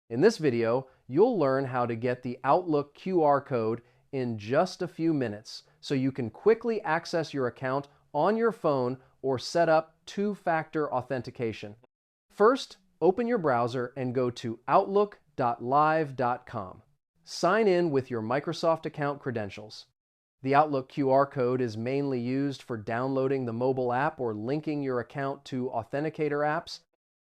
In this video, you'll learn how to get the Outlook QR code in just a few minutes so you can quickly access your account on your phone or set up two-factor authentication. First, open your browser and go to outlook.live.com. Sign in with your Microsoft account credentials. The Outlook QR code is mainly used for downloading the mobile app or linking your account to authenticator apps.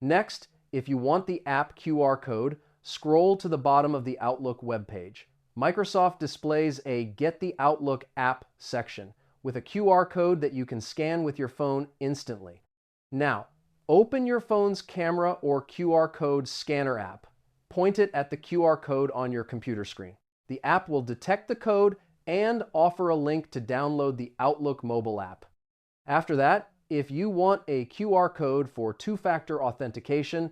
Next, if you want the app QR code, scroll to the bottom of the Outlook webpage. Microsoft displays a Get the Outlook app section with a QR code that you can scan with your phone instantly. Now, open your phone's camera or QR code scanner app. Point it at the QR code on your computer screen. The app will detect the code and offer a link to download the Outlook mobile app. After that, if you want a QR code for two-factor authentication,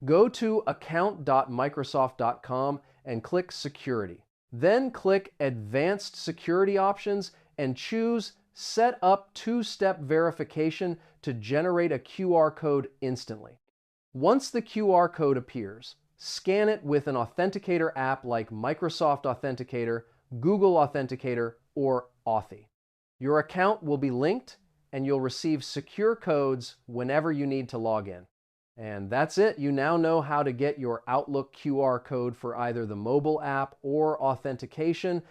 go to account.microsoft.com and click Security. Then click Advanced Security Options and choose Set up Two-Step Verification to generate a QR code instantly. Once the QR code appears, scan it with an authenticator app like Microsoft Authenticator, Google Authenticator, or Authy. Your account will be linked and you'll receive secure codes whenever you need to log in. And that's it. You now know how to get your Outlook QR code for either the mobile app or authentication.